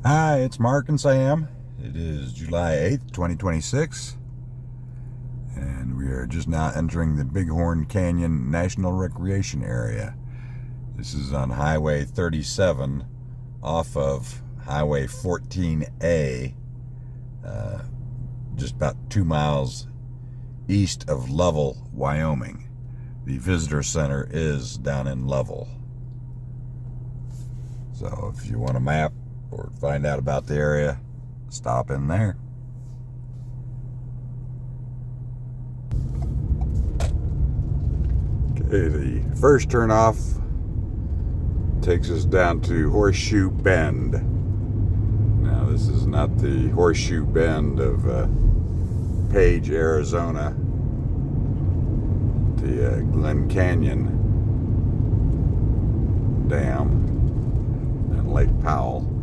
Hi, it's Mark and Sam. It is July 8th, 2026, and we are just now entering the Bighorn Canyon National Recreation Area. This is on Highway 37 off of Highway 14A, just about 2 miles east of Lovell, Wyoming. The visitor center is down in Lovell. So if you want a map or find out about the area, stop in there. Okay, the first turnoff takes us down to Horseshoe Bend. Now, this is not the Horseshoe Bend of Page, Arizona, the Glen Canyon Dam and Lake Powell.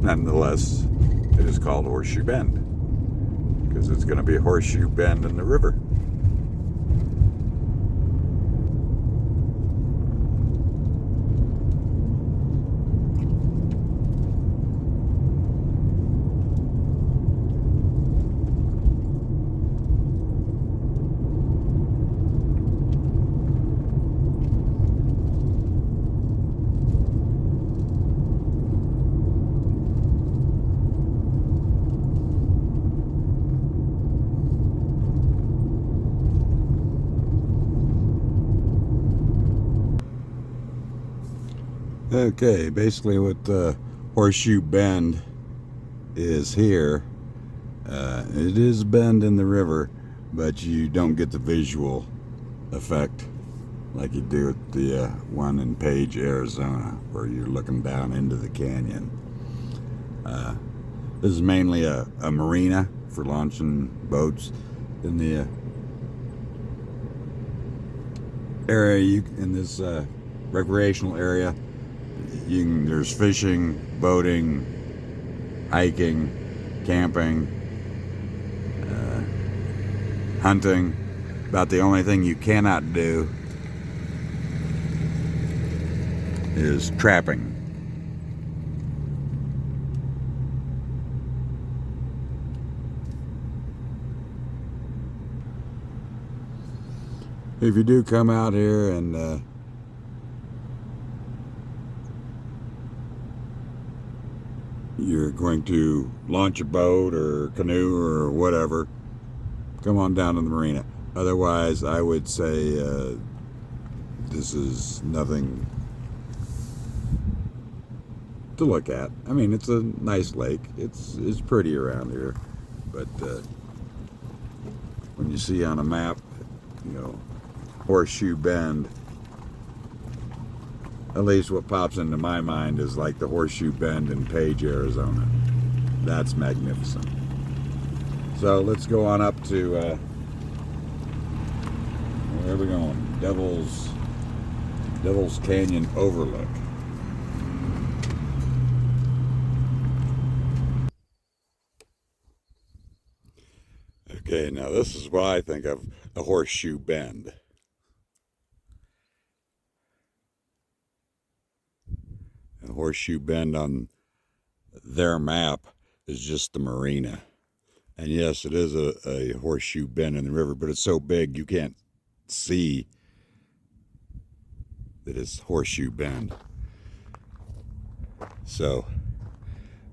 Nonetheless, it is called Horseshoe Bend because it's going to be a horseshoe bend in the river. Okay, basically what Horseshoe Bend is here, it is a bend in the river, but you don't get the visual effect like you do at the one in Page, Arizona, where you're looking down into the canyon. This is mainly a marina for launching boats. In the area, in this recreational area, there's fishing, boating, hiking, camping, hunting. About the only thing you cannot do is trapping. If you do come out here and you're going to launch a boat or canoe or whatever, come on down to the marina. Otherwise, I would say this is nothing to look at. I mean, it's a nice lake. It's pretty around here, but when you see on a map, Horseshoe Bend, at least what pops into my mind is like the Horseshoe Bend in Page, Arizona. That's magnificent. So let's go on up to, where are we going? Devil's Canyon Overlook. Okay, now this is what I think of the Horseshoe Bend. The Horseshoe Bend on their map is just the marina. And yes, it is a horseshoe bend in the river, but it's so big you can't see that it's Horseshoe Bend. So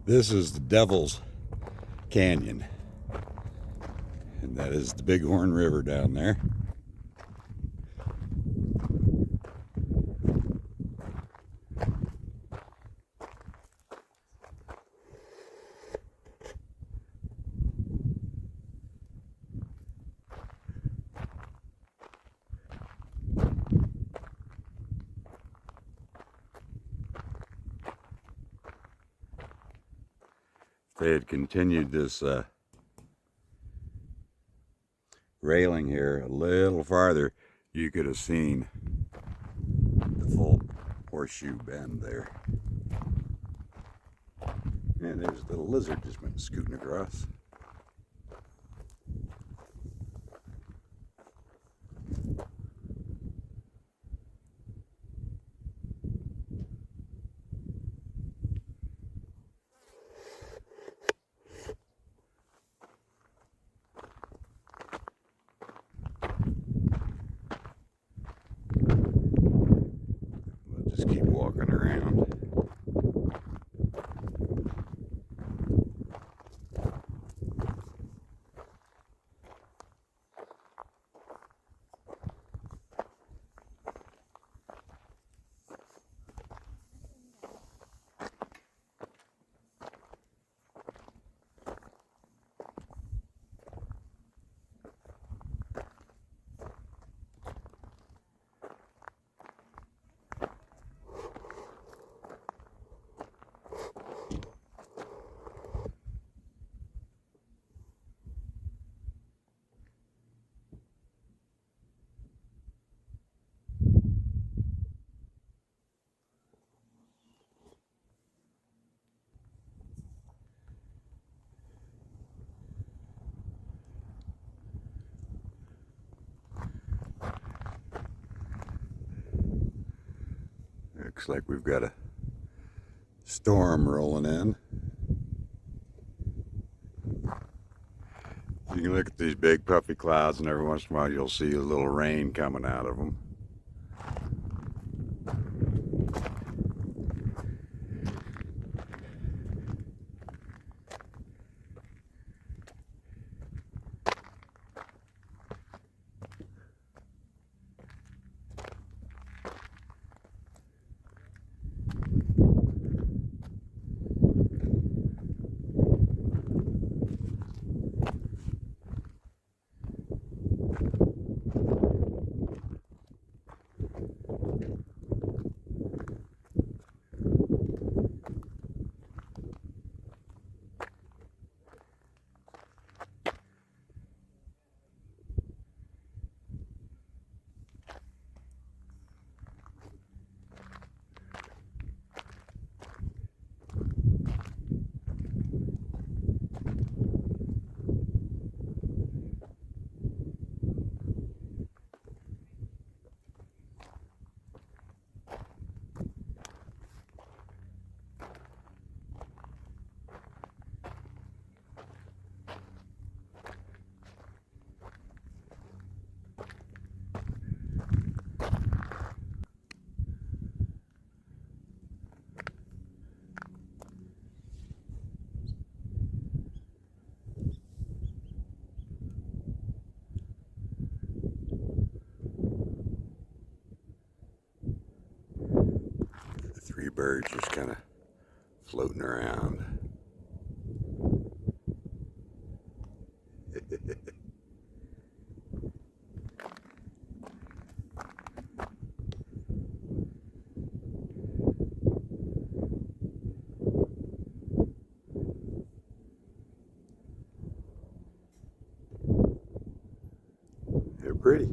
this is the Devil's Canyon, and that is the Bighorn River down there. If they had continued this railing here a little farther, you could have seen the full Horseshoe Bend there. And there's a little lizard just went scooting across. walking around. Looks like we've got a storm rolling in. You can look at these big puffy clouds, and every once in a while you'll see a little rain coming out of them. Three birds just kind of floating around. They're pretty.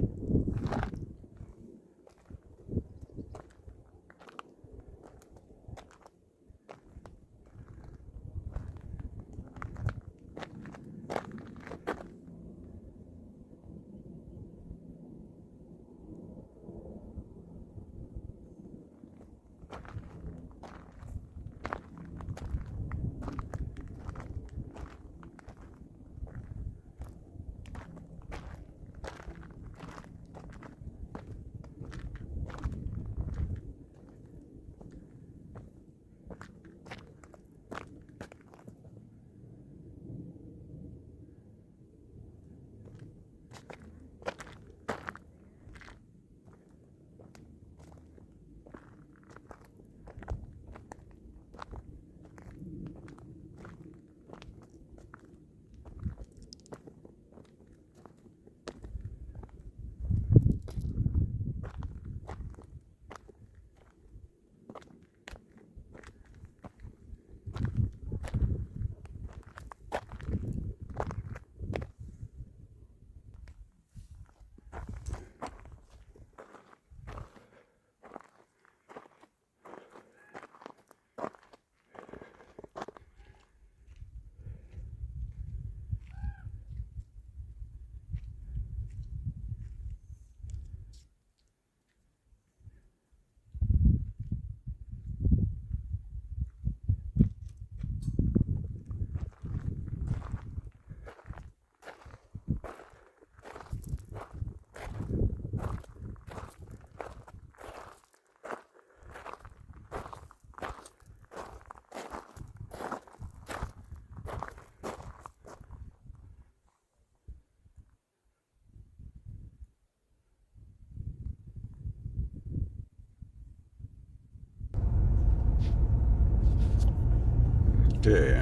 Okay,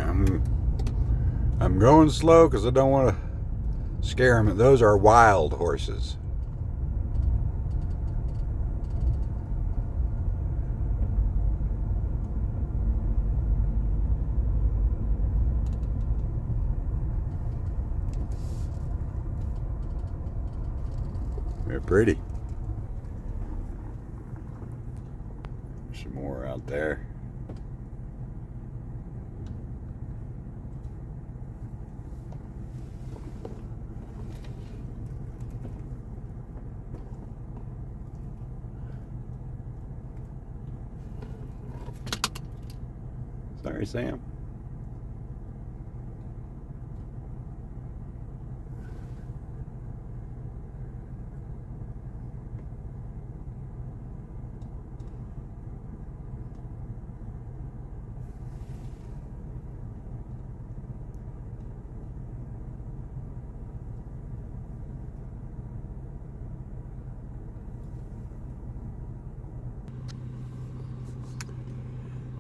I'm going slow because I don't want to scare them. Those are wild horses. They're pretty. Some more out there. Sorry, Sam.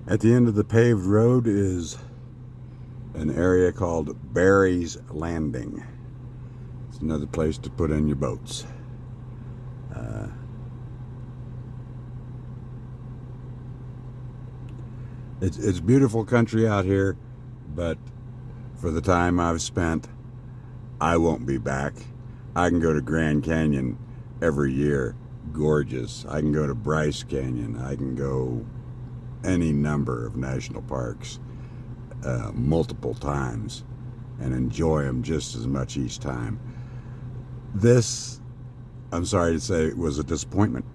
At the end of the paved road is an area called Barry's Landing. It's another place to put in your boats. It's beautiful country out here, but for the time I've spent, I won't be back. I can go to Grand Canyon every year. Gorgeous. I can go to Bryce Canyon. I can go any number of national parks multiple times and enjoy them just as much each time. This, I'm sorry to say, was a disappointment.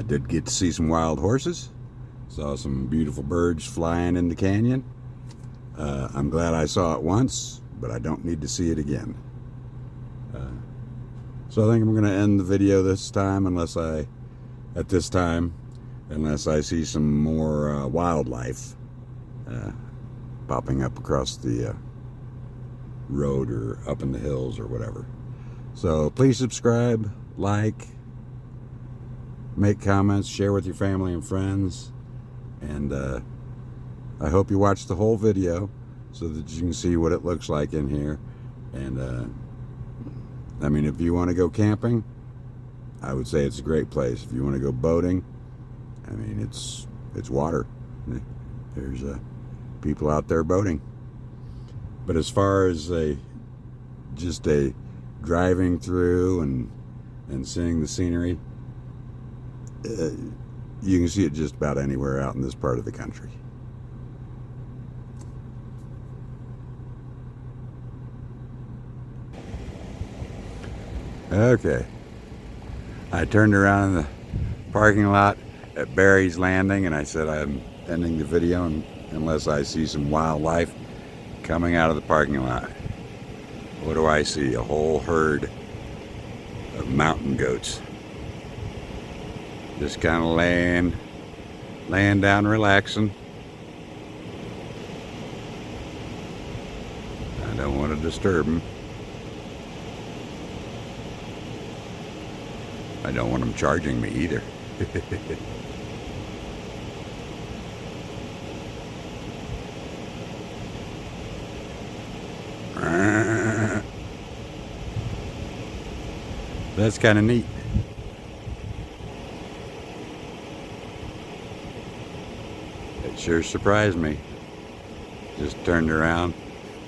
Did get to see some wild horses, saw some beautiful birds flying in the canyon. I'm glad I saw it once, but I don't need to see it again. So I think I'm going to end the video this time, unless I see some more wildlife popping up across the road or up in the hills or whatever. So please subscribe, like, make comments, share with your family and friends, and I hope you watch the whole video so that you can see what it looks like in here. And I mean, if you want to go camping, I would say it's a great place. If you want to go boating, I mean, it's water. There's people out there boating. But as far as just a driving through and seeing the scenery, you can see it just about anywhere out in this part of the country. Okay, I turned around in the parking lot at Barry's Landing and I said I'm ending the video unless I see some wildlife coming out of the parking lot. What do I see? A whole herd of mountain goats. Just kind of laying down, relaxing. I don't want to disturb them. I don't want them charging me either. That's kind of neat. It sure surprised me. Just turned around,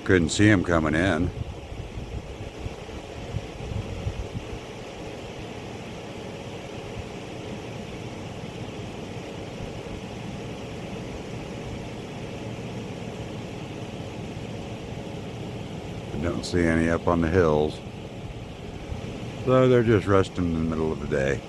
couldn't see him coming in. Don't see any up on the hills, so they're just resting in the middle of the day.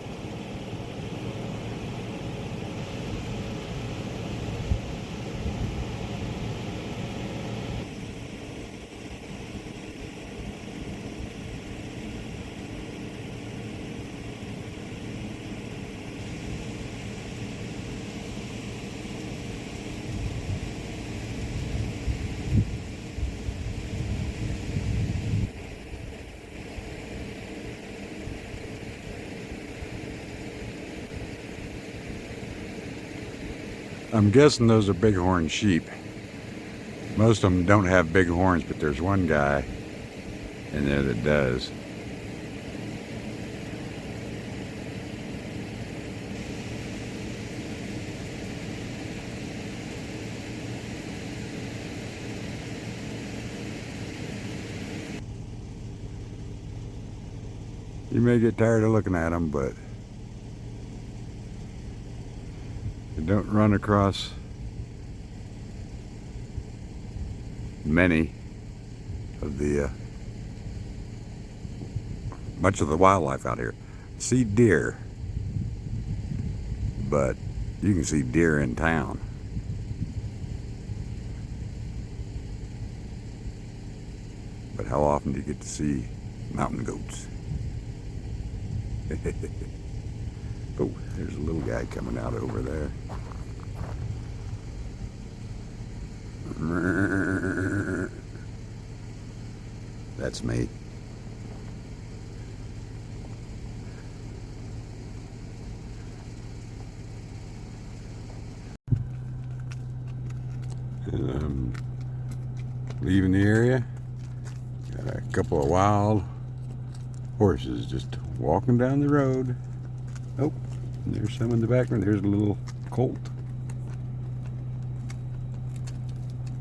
I'm guessing those are bighorn sheep. Most of them don't have big horns, but there's one guy in there that does. You may get tired of looking at them, but you don't run across many of the much of the wildlife out here. See deer, but you can see deer in town. But how often do you get to see mountain goats? Oh, there's a little guy coming out over there. That's me. And I'm leaving the area. Got a couple of wild horses just walking down the road. Oh, there's some in the background. There's a little colt.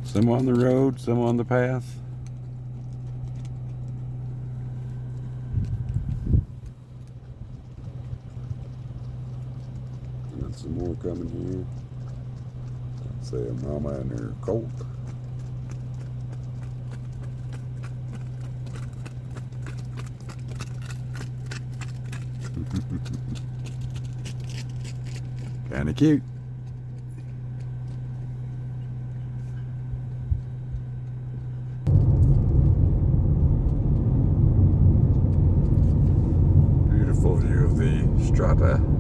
Some on the road, some on the path. Got some more coming here. Let's say a mama and her colt. Kinda cute. Beautiful view of the strata.